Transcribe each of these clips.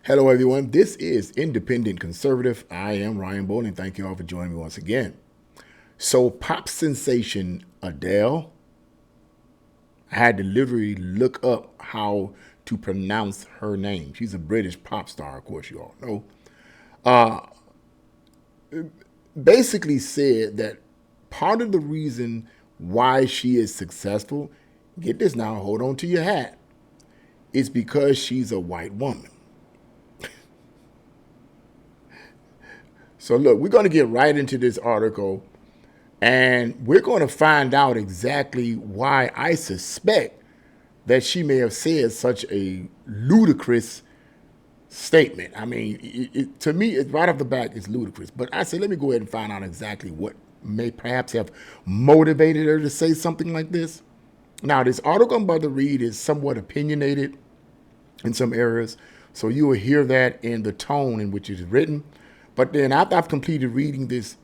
Hello, everyone. This is Independent Conservative. I am Ryan Bowling, and thank you all for joining me once again. So, pop sensation Adele, I had to literally look up how to pronounce her name. She's a British pop star, of course, you all know. Basically, said that part of the reason why she is successful, get this now, hold on to your hat, is because she's a white woman. So, look, we're going to get right into this article and we're going to find out exactly why I suspect that she may have said such a ludicrous statement. I mean, to me, right off the bat, it's ludicrous. But I say, let me go ahead and find out exactly what may perhaps have motivated her to say something like this. Now, this article I'm about to read is somewhat opinionated in some areas, so you will hear that in the tone in which it is written. But then after I've completed reading this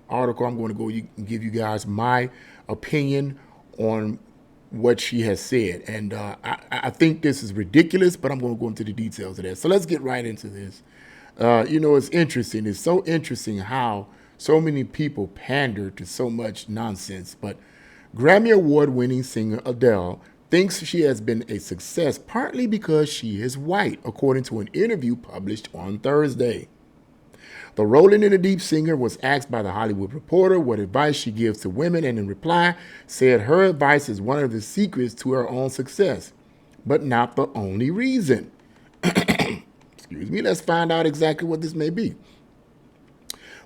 article, I'm going to go give you guys my opinion on what she has said. And I think this is ridiculous, but I'm going to go into the details of that. So let's get right into this. It's interesting. It's so interesting how so many people pander to so much nonsense. But Grammy Award-winning singer Adele thinks she has been a success partly because she is white, according to an interview published on Thursday. The Rolling in the Deep singer was asked by The Hollywood Reporter what advice she gives to women, and in reply said her advice is one of the secrets to her own success, but not the only reason. Excuse me, let's find out exactly what this may be.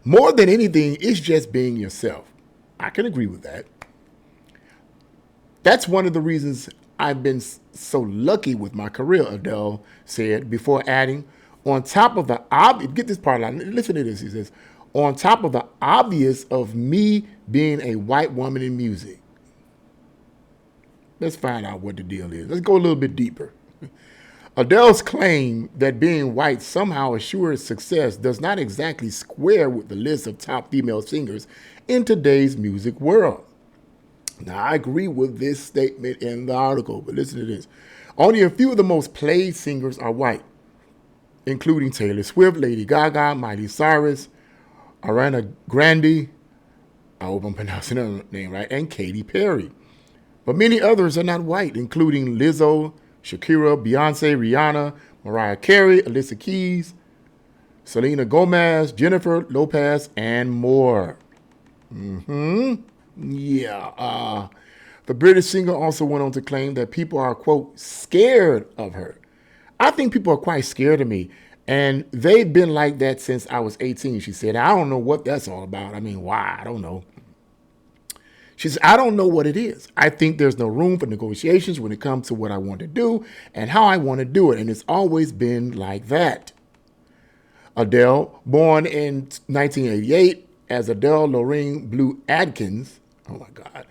More than anything, it's just being yourself. I can agree with that. That's one of the reasons I've been so lucky with my career, Adele said, before adding, on top of the obvious, get this part out, listen to this, he says, on top of the obvious of me being a white woman in music. Let's find out what the deal is. Let's go a little bit deeper. Adele's claim that being white somehow assures success does not exactly square with the list of top female singers in today's music world. Now, I agree with this statement in the article, but listen to this. Only a few of the most played singers are white, including Taylor Swift, Lady Gaga, Miley Cyrus, Ariana Grande, I hope I'm pronouncing her name right, and Katy Perry. But many others are not white, including Lizzo, Shakira, Beyonce, Rihanna, Mariah Carey, Alicia Keys, Selena Gomez, Jennifer Lopez, and more. Yeah. The British singer also went on to claim that people are, quote, scared of her. I think people are quite scared of me, and they've been like that since I was 18, she said. I don't know what that's all about. I mean, why? I don't know. She said, I don't know what it is. I think there's no room for negotiations when it comes to what I want to do and how I want to do it, and it's always been like that. Adele, born in 1988 as Adele Lorraine Blue Adkins, oh my God,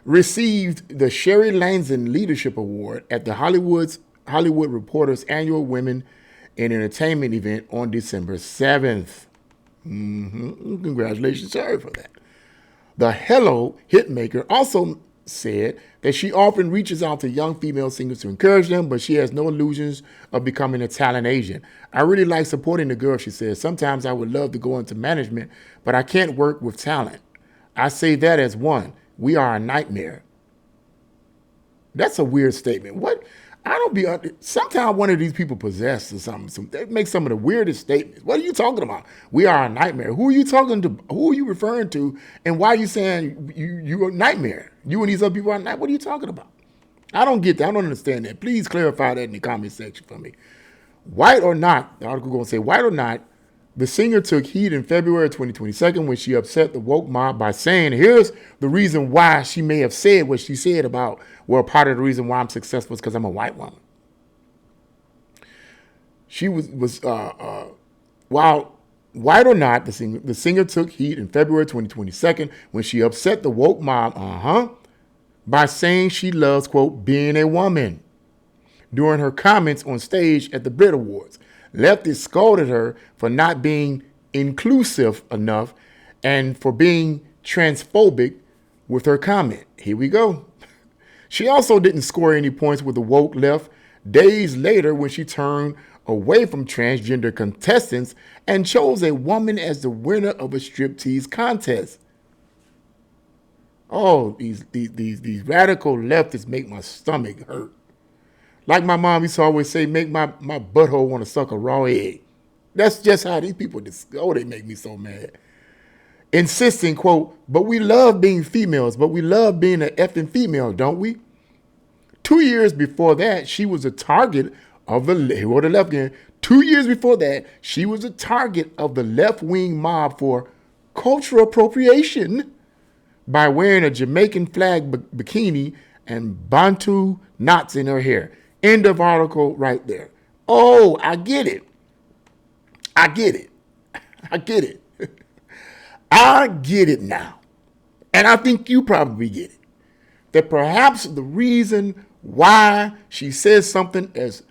received the Sherry Lanzan Leadership Award at the Hollywood Reporter's annual Women in Entertainment event on December 7th. Congratulations to her for that. The Hello hitmaker also said that she often reaches out to young female singers to encourage them, but she has no illusions of becoming a talent agent. I really like supporting the girl, she says. Sometimes I would love to go into management, but I can't work with talent. I say that as one. We are a nightmare. That's a weird statement. What? I don't be. Sometimes one of these people possessed or something. They make some of the weirdest statements. What are you talking about? We are a nightmare. Who are you talking to? Who are you referring to? And why are you saying you a nightmare? You and these other people are nightmare. What are you talking about? I don't get that. I don't understand that. Please clarify that in the comment section for me. White or not, the article going to say, white or not, the singer took heat in February 2022 when she upset the woke mob by saying, here's the reason why she may have said what she said about, well, part of the reason why I'm successful is because I'm a white woman. She while white or not, the singer took heat in February 2022 when she upset the woke mob, by saying she loves, quote, being a woman. During her comments on stage at the Brit Awards, leftists scolded her for not being inclusive enough and for being transphobic with her comment. Here we go. She also didn't score any points with the woke left, days later when she turned away from transgender contestants and chose a woman as the winner of a striptease contest. Oh, these radical leftists make my stomach hurt. Like my mom used to always say, make my butthole want to suck a raw egg. That's just how these people, they make me so mad. Insisting, quote, but we love being females, but we love being an effing female, don't we? 2 years before that, she was a target of the left again. 2 years before that, she was a target of the left-wing mob for cultural appropriation by wearing a Jamaican flag bikini and Bantu knots in her hair. End of article right there. Oh, I get it. I get it. I get it. I get it now. And I think you probably get it. That perhaps the reason why she says something as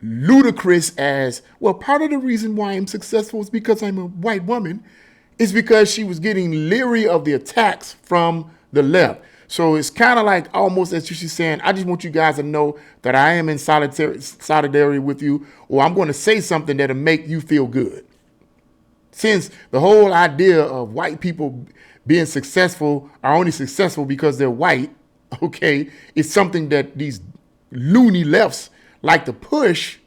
ludicrous as, well, part of the reason why I'm successful is because I'm a white woman, is because she was getting leery of the attacks from the left. So it's kind of like almost as she's saying, I just want you guys to know that I am in solidarity with you, or I'm going to say something that'll make you feel good. Since the whole idea of white people being successful are only successful because they're white, okay, it's something that these loony lefts like to push,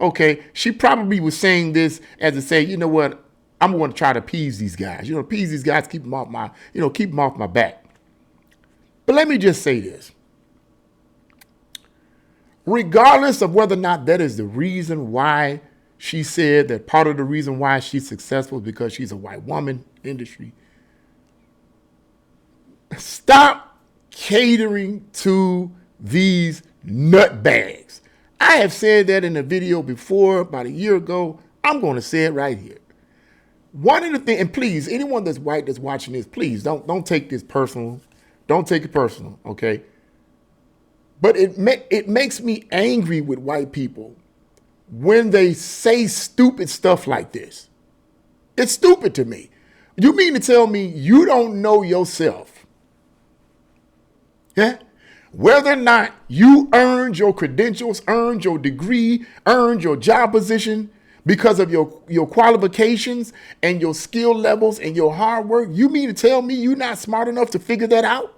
okay, she probably was saying this as to say, you know what, I'm going to try to appease these guys. Appease these guys, keep them off my back. But let me just say this. Regardless of whether or not that is the reason why she said that part of the reason why she's successful is because she's a white woman industry, stop catering to these nutbags. I have said that in a video before, about a year ago. I'm going to say it right here. One of the things, and please, anyone that's white that's watching this, please don't take this personal. Don't take it personal, okay? But it makes me angry with white people when they say stupid stuff like this. It's stupid to me. You mean to tell me you don't know yourself? Yeah? Whether or not you earned your credentials, earned your degree, earned your job position because of your qualifications and your skill levels and your hard work, you mean to tell me you're not smart enough to figure that out?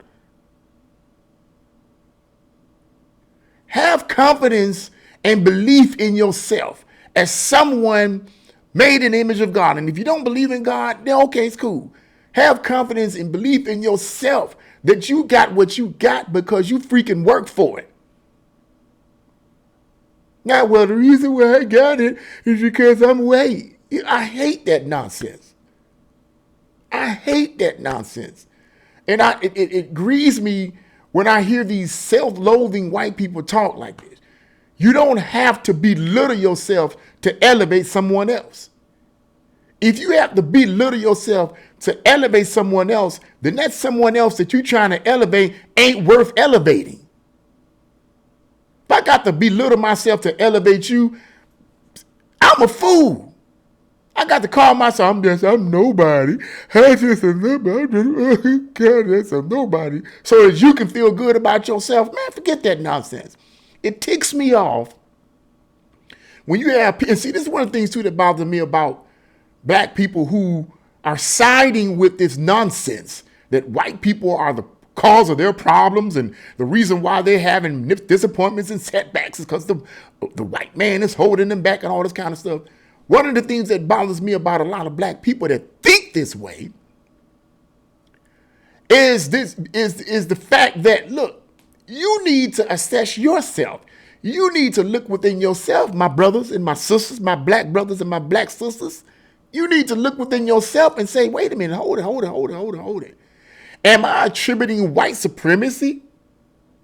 Have confidence and belief in yourself as someone made in the image of God. And if you don't believe in God, then okay, it's cool. Have confidence and belief in yourself that you got what you got because you freaking worked for it. Now, well, the reason why I got it is because I'm white. I hate that nonsense. I hate that nonsense. And it grieves me when I hear these self-loathing white people talk like this. You don't have to belittle yourself to elevate someone else. If you have to belittle yourself to elevate someone else, then that someone else that you're trying to elevate ain't worth elevating. If I got to belittle myself to elevate you, I'm a fool. I got to call myself, I'm nobody. I'm just a nobody. That's a nobody. So as you can feel good about yourself, man, forget that nonsense. It ticks me off when you have, and see, this is one of the things too that bothers me about black people who are siding with this nonsense that white people are the cause of their problems and the reason why they're having disappointments and setbacks is because the white man is holding them back and all this kind of stuff. One of the things that bothers me about a lot of black people that think this way is the fact that, look, you need to assess yourself. You need to look within yourself, my brothers and my sisters, my black brothers and my black sisters. You need to look within yourself and say, wait a minute, hold it. Am I attributing white supremacy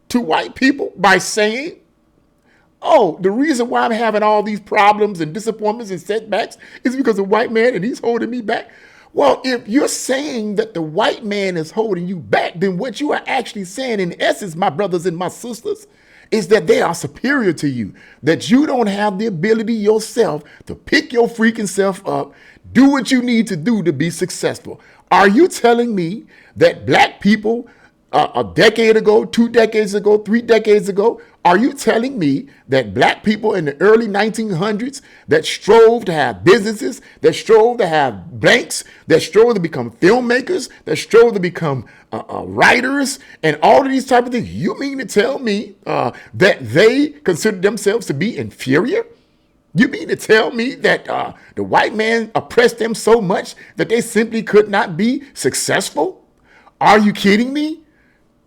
to white people by saying, oh, the reason why I'm having all these problems and disappointments and setbacks is because of white man and he's holding me back? Well, if you're saying that the white man is holding you back, then what you are actually saying in essence, my brothers and my sisters, is that they are superior to you, that you don't have the ability yourself to pick your freaking self up, do what you need to do to be successful. Are you telling me that black people a decade ago, 2 decades ago, 3 decades ago? Are you telling me that black people in the early 1900s that strove to have businesses, that strove to have banks, that strove to become filmmakers, that strove to become writers, and all of these type of things, you mean to tell me that they consider themselves to be inferior? You mean to tell me that the white man oppressed them so much that they simply could not be successful? Are you kidding me?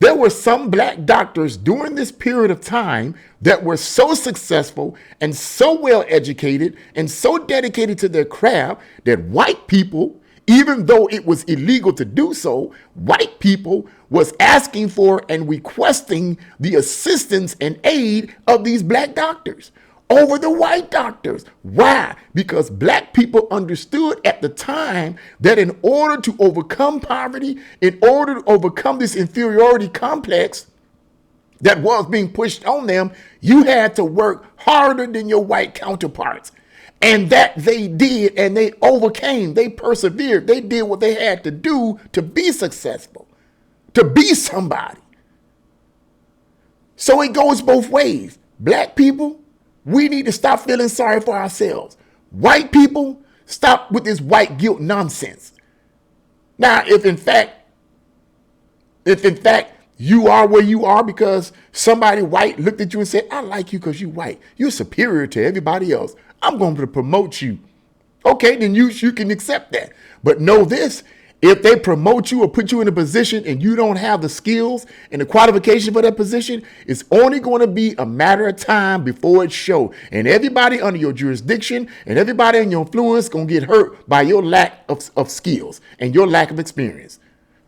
There were some black doctors during this period of time that were so successful and so well educated and so dedicated to their craft that white people, even though it was illegal to do so, white people was asking for and requesting the assistance and aid of these black doctors over the white doctors. Why? Because black people understood at the time that in order to overcome poverty, in order to overcome this inferiority complex that was being pushed on them, you had to work harder than your white counterparts. And that they did, and they overcame, they persevered, they did what they had to do to be successful, to be somebody. So it goes both ways. Black people, we need to stop feeling sorry for ourselves. White people, stop with this white guilt nonsense. Now, if in fact you are where you are because somebody white looked at you and said, I like you because you're white, you're superior to everybody else, I'm going to promote you. Okay, then you can accept that. But know this, if they promote you or put you in a position and you don't have the skills and the qualification for that position, it's only going to be a matter of time before it shows. And everybody under your jurisdiction and everybody in your influence going to get hurt by your lack of skills and your lack of experience.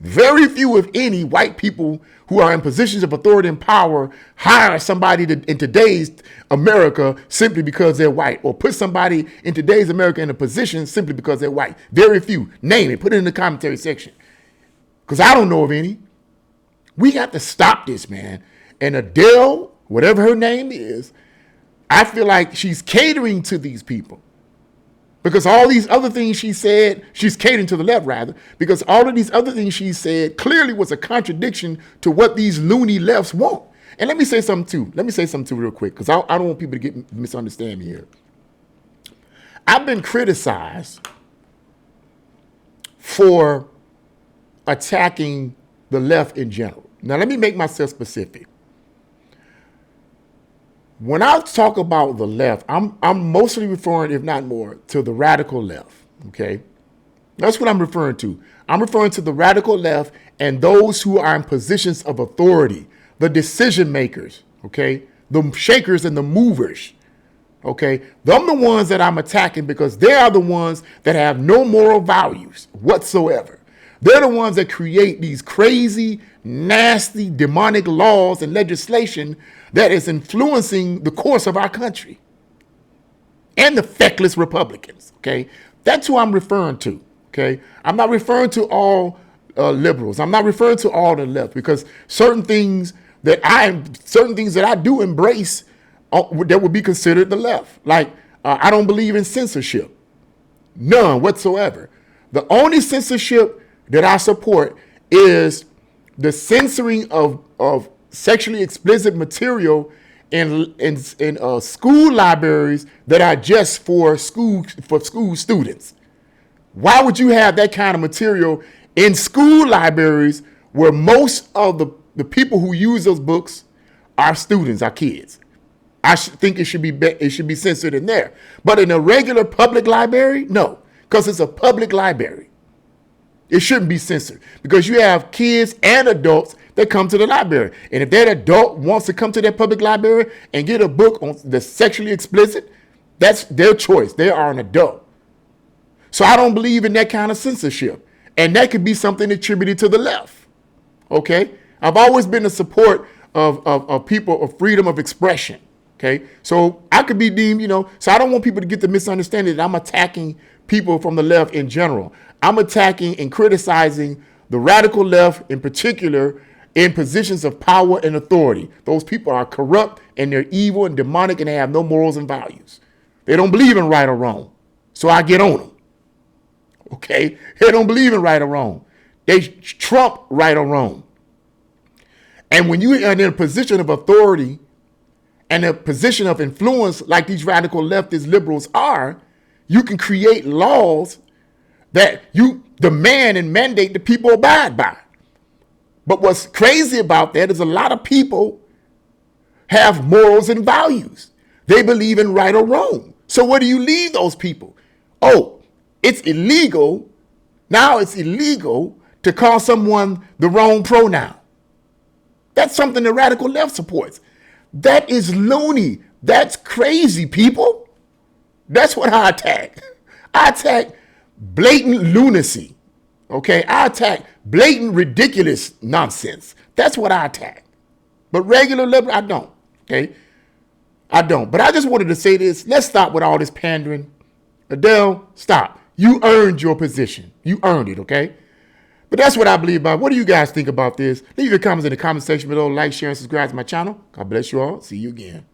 Very few, if any, white people who are in positions of authority and power hire somebody in today's America simply because they're white, or put somebody in today's America in a position simply because they're white. Very few. Name it. Put it in the commentary section. Because I don't know of any. We got to stop this, man. And Adele, whatever her name is, I feel like she's catering to these people. Because all these other things she said, she's catering to the left rather, because all of these other things she said clearly was a contradiction to what these loony lefts want. And let me say something too real quick, because I don't want people to misunderstand me here. I've been criticized for attacking the left in general. Now let me make myself specific. When I talk about the left, I'm mostly referring, if not more, to the radical left, okay? That's what I'm referring to. I'm referring to the radical left and those who are in positions of authority, the decision makers, okay? The shakers and the movers, okay? Them the ones that I'm attacking because they are the ones that have no moral values whatsoever. They're the ones that create these crazy, nasty, demonic laws and legislation that is influencing the course of our country. And the feckless Republicans, okay? That's who I'm referring to, okay? I'm not referring to all liberals. I'm not referring to all the left, because certain things that I do embrace that would be considered the left. Like, I don't believe in censorship. None whatsoever. The only censorship that I support is the censoring of sexually explicit material in school libraries that are just for school students. Why would you have that kind of material in school libraries where most of the people who use those books are students, are kids? I think it should be censored in there. But in a regular public library, no, because it's a public library. It shouldn't be censored because you have kids and adults that come to the library. And if that adult wants to come to that public library and get a book on the sexually explicit, that's their choice. They are an adult. So I don't believe in that kind of censorship. And that could be something attributed to the left. Okay? I've always been in support of people of freedom of expression. Okay? So I could be deemed, so I don't want people to get the misunderstanding that I'm attacking people from the left in general. I'm attacking and criticizing the radical left in particular in positions of power and authority. Those people are corrupt and they're evil and demonic and they have no morals and values. They don't believe in right or wrong. So I get on them. Okay? They don't believe in right or wrong. They trump right or wrong. And when you are in a position of authority and a position of influence like these radical leftist liberals are, you can create laws that you demand and mandate the people abide by. But what's crazy about that is a lot of people have morals and values. They believe in right or wrong. So where do you leave those people? Oh, it's illegal. Now it's illegal to call someone the wrong pronoun. That's something the radical left supports. That is loony. That's crazy, people. That's what I attack. I attack blatant lunacy. Okay? I attack blatant ridiculous nonsense. That's what I attack. But regular liberal, I don't. Okay? I don't. But I just wanted to say this. Let's stop with all this pandering. Adele, stop. You earned your position. You earned it, okay? But that's what I believe about. What do you guys think about this? Leave your comments in the comment section below. Like, share, and subscribe to my channel. God bless you all. See you again.